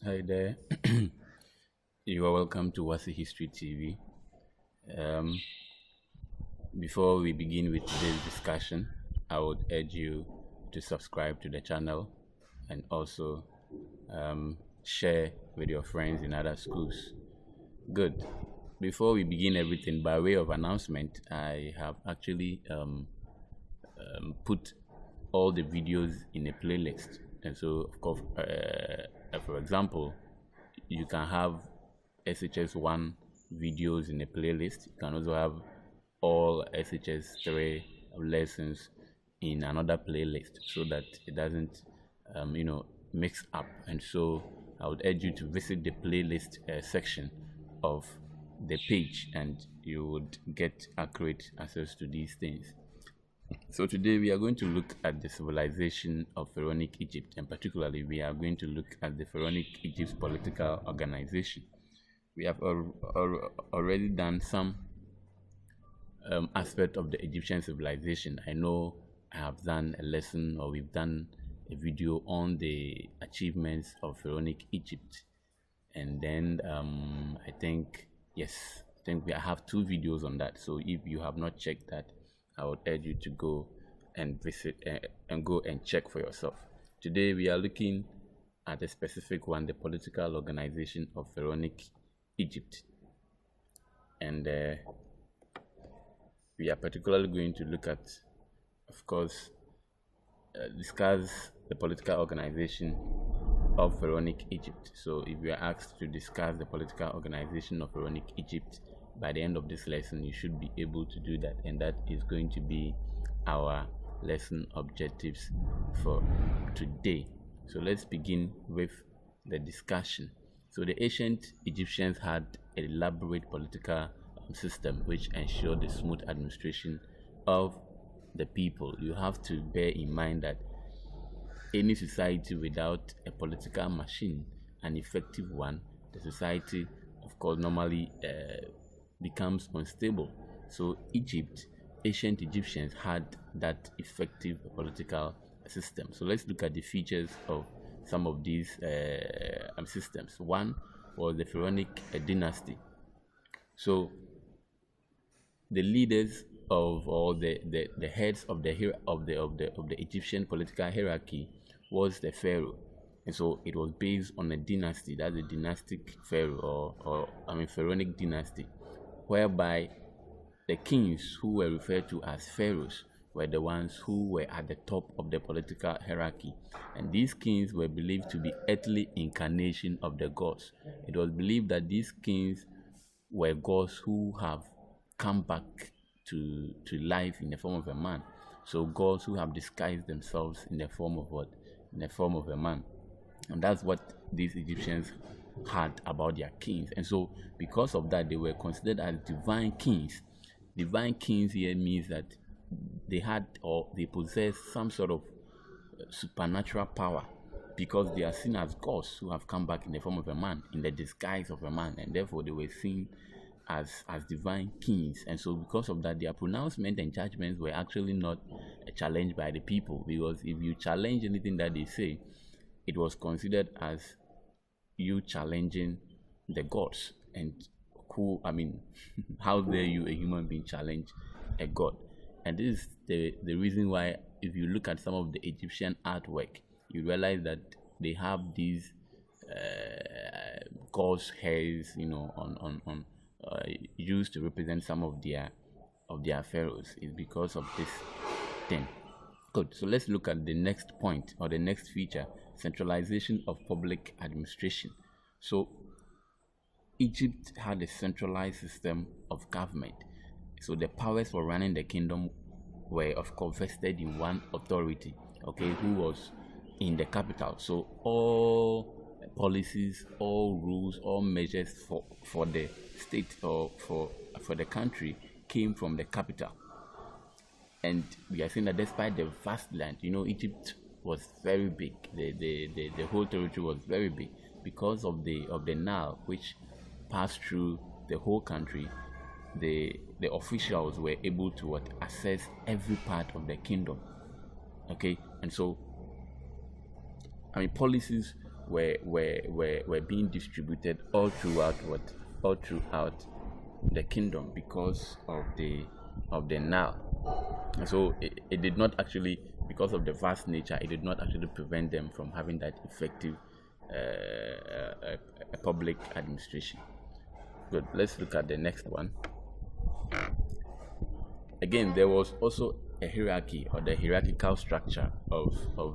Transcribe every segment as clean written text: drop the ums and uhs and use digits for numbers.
Hi there. You are welcome to WASSCE History TV. Um, Before we begin with today's discussion, I would urge you to subscribe to the channel and also share with your friends in other schools. Good. Before we begin everything, by way of announcement, I have actually put all the videos in a playlist. And so, of course, for example, you can have SHS1 videos in a playlist. You can also have all SHS3 lessons in another playlist so that it doesn't mix up. And so I would urge you to visit the playlist section of the page and you would get accurate access to these things. So today we are going to look at the civilization of pharaonic Egypt, and particularly we are going to look at the pharaonic Egypt's political organization. We have already done some aspect of the Egyptian civilization. I know I have done a lesson, or we've done a video on the achievements of pharaonic Egypt, and then I think we have 2 videos on that. So if you have not checked that, I would urge you to go and visit and go and check for yourself. Today we are looking at a specific one, the political organization of pharaonic Egypt, and we are particularly going to look at, of course, discuss the political organization of pharaonic Egypt. So if you are asked to discuss the political organization of pharaonic Egypt by the end of this lesson, you should be able to do that, and that is going to be our lesson objectives for today. So let's begin with the discussion. So the ancient Egyptians had an elaborate political system which ensured the smooth administration of the people. You have to bear in mind that any society without a political machine, an effective one, the society, of course, normally becomes unstable. So ancient Egyptians had that effective political system. So let's look at the features of some of these systems. One was the pharaonic dynasty. So the leaders of, or the heads of the Egyptian political hierarchy was the pharaoh, and so it was based on a dynasty. That's a dynastic pharaoh, or pharaonic dynasty, whereby the kings who were referred to as pharaohs were the ones who were at the top of the political hierarchy, and these kings were believed to be earthly incarnation of the gods. It was believed that these kings were gods who have come back to life in the form of a man. So gods who have disguised themselves in the form of what? In the form of a man. And that's what these Egyptians had about their kings. And so because of that, they were considered as divine kings. Divine kings here means that they had, or they possessed, some sort of supernatural power, because they are seen as gods who have come back in the form of a man, in the disguise of a man, and therefore they were seen as divine kings. And so because of that, their pronouncement and judgments were actually not challenged by the people, because if you challenge anything that they say, it was considered as you challenging the gods. And how dare you, a human being, challenge a god? And this is the reason why, if you look at some of the Egyptian artwork, you realize that they have these gods' hairs, on used to represent some of their pharaohs. Is because of this thing. Good. So let's look at the next point, or the next feature: centralization of public administration. So Egypt had a centralized system of government. So the powers for running the kingdom were, of course, vested in one authority, who was in the capital. So all policies, all rules, all measures for the state, or for the country, came from the capital. And we are saying that despite the vast land, Egypt was very big. The whole territory was very big because of the Nile, which passed through the whole country. The officials were able to access every part of the kingdom. And so policies were being distributed all throughout the kingdom because of the Nile. And so it did not actually, because of the vast nature, it did not actually prevent them from having that effective public administration. Good. Let's look at the next one. Again, there was also a hierarchy, or the hierarchical structure of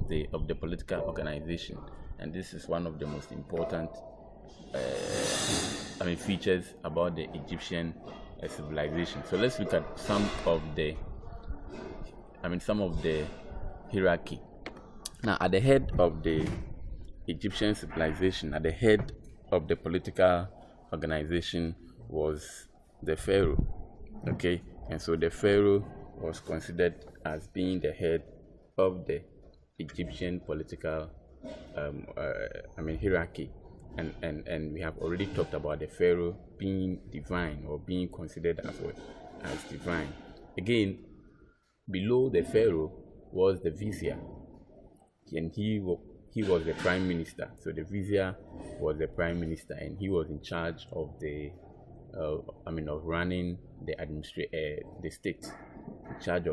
the political organization, and this is one of the most important features about the Egyptian civilization. So let's look at some of the hierarchy. Now, at the head of the Egyptian civilization, at the head of the political organization, was the pharaoh. Okay, and so the pharaoh was considered as being the head of the Egyptian political hierarchy, and we have already talked about the pharaoh being divine, or being considered as divine. Again, below the pharaoh was the vizier, and he was the prime minister. So the vizier was the prime minister, and he was in charge of of running the state, in charge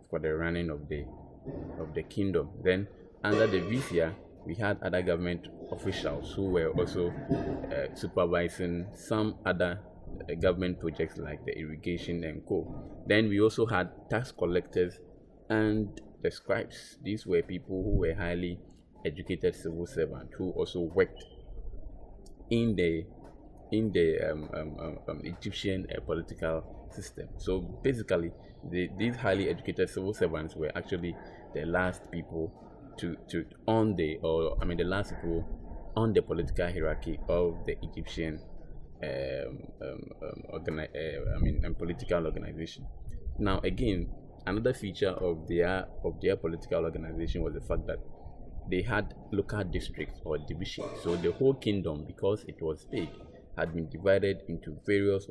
for the running of the kingdom. Then under the vizier, we had other government officials who were also supervising some other government projects like the irrigation and co. Then we also had tax collectors and the scribes. These were people who were highly educated civil servants who also worked in the Egyptian political system. So basically, these highly educated civil servants were actually the last people the last people on the political hierarchy of the Egyptian political organization. Now, again, another feature of their political organization was the fact that they had local districts or divisions. So the whole kingdom, because it was big, had been divided into various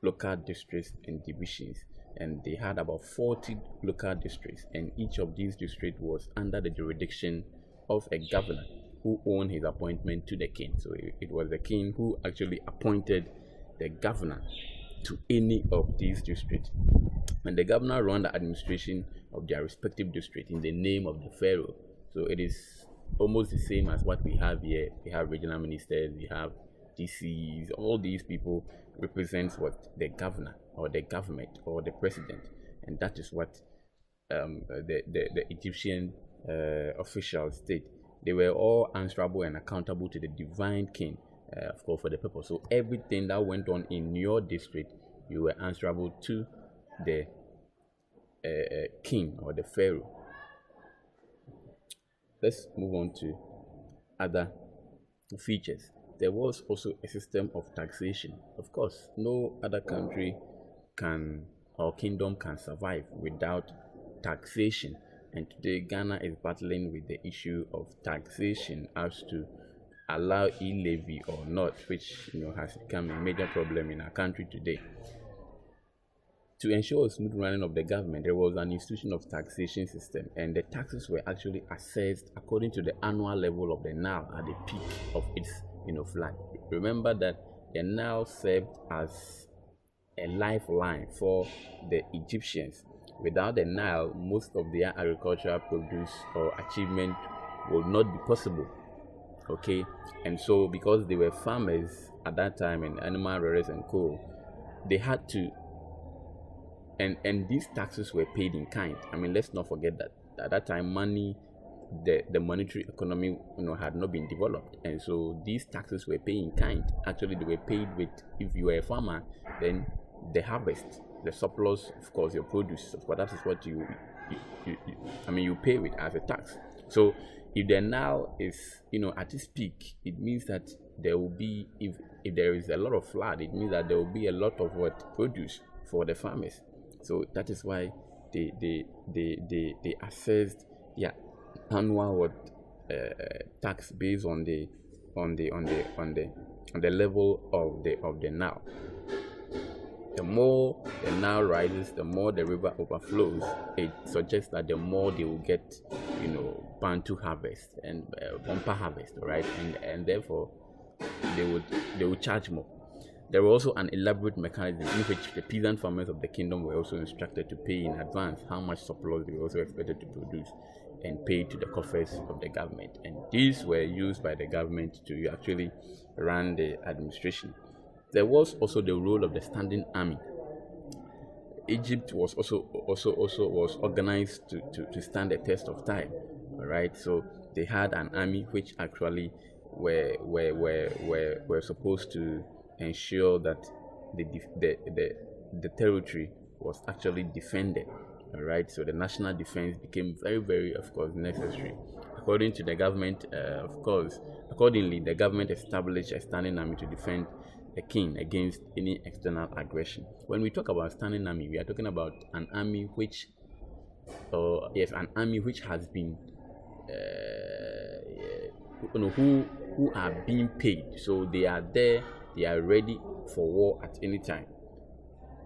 local districts and divisions, and they had about 40 local districts, and each of these districts was under the jurisdiction of a governor who owned his appointment to the king. So it was the king who actually appointed the governor to any of these districts, and the governor ran the administration of their respective district in the name of the pharaoh. So it is almost the same as what we have here. We have regional ministers, we have DCs. All these people represents what the governor or the government or the president, and that is what the Egyptian officials did. They were all answerable and accountable to the divine king, of course, for the purpose. So everything that went on in your district, you were answerable to the king or the pharaoh. Let's move on to other features. There was also a system of taxation. Of course, no other country or kingdom can survive without taxation. And today, Ghana is battling with the issue of taxation as to allow e-levy or not, which has become a major problem in our country today. To ensure a smooth running of the government, there was an institution of taxation system, and the taxes were actually assessed according to the annual level of the Nile at the peak of its flood. Remember that the Nile served as a lifeline for the Egyptians. Without the Nile, most of their agricultural produce or achievement would not be possible. Okay, and so because they were farmers at that time and animal rearers and co, they had to, and these taxes were paid in kind. Let's not forget that at that time, the monetary economy had not been developed, and so these taxes were paid in kind. Actually, they were paid with, if you were a farmer, then the harvest, the surplus, of course, your produce, of course, that is what you pay with as a tax. So if the Nile is at its peak, it means that there will be, if there is a lot of flood, it means that there will be a lot of produce for the farmers. So that is why they assessed annual tax based on the level of the Nile. the more the Nile rises, the more the river overflows. It suggests that the more they will get, Bantu harvest and bumper harvest, right? And therefore they would charge more. There was also an elaborate mechanism in which the peasant farmers of the kingdom were also instructed to pay in advance how much surplus they were also expected to produce and pay to the coffers of the government. And these were used by the government to actually run the administration. There was also the role of the standing army. Egypt was also was organized to stand the test of time. All right, so they had an army which actually were supposed to ensure that the territory was actually defended. All right, so the national defense became very, very, of course, necessary. According to the government, accordingly, the government established a standing army to defend the king against any external aggression. When we talk about standing army, we are talking about an army which has been who are being paid. So they are there, they are ready for war at any time.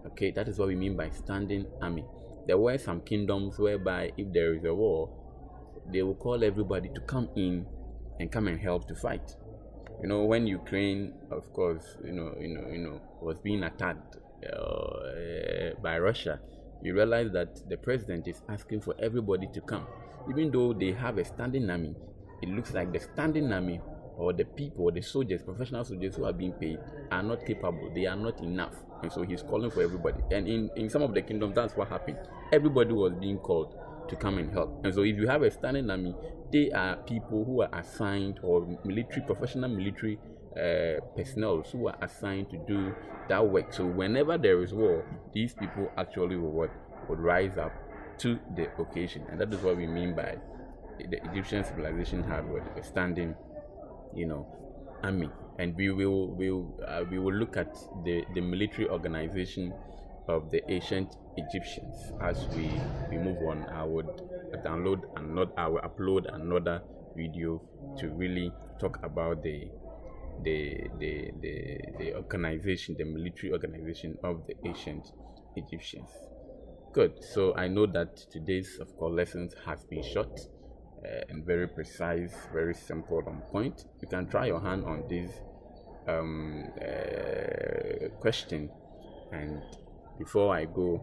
Okay, that is what we mean by standing army. There were some kingdoms whereby if there is a war, they will call everybody to come in and come and help to fight. When Ukraine, of course, was being attacked by Russia, you realize that the president is asking for everybody to come. Even though they have a standing army, it looks like the standing army or the people, the soldiers, professional soldiers who are being paid are not capable. They are not enough. And so he's calling for everybody. And in some of the kingdoms, that's what happened. Everybody was being called to come and help. And so if you have a standing army, they are people who are assigned, or professional military personnel who are assigned to do that work. So whenever there is war, these people actually would rise up to the occasion. And that is what we mean by the Egyptian civilization had a standing, army. And we will look at the military organization of the ancient Egyptians as we move on. I will upload another video to really talk about the organization, the military organization of the ancient Egyptians. Good. So I know that today's, of course, lessons has been short and very precise, very simple, on point. You can try your hand on this question. And before I go,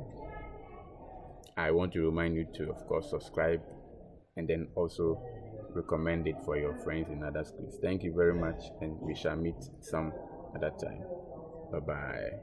I want to remind you to, of course, subscribe and then also recommend it for your friends in other schools. Thank you very much, and we shall meet some other time. Bye-bye.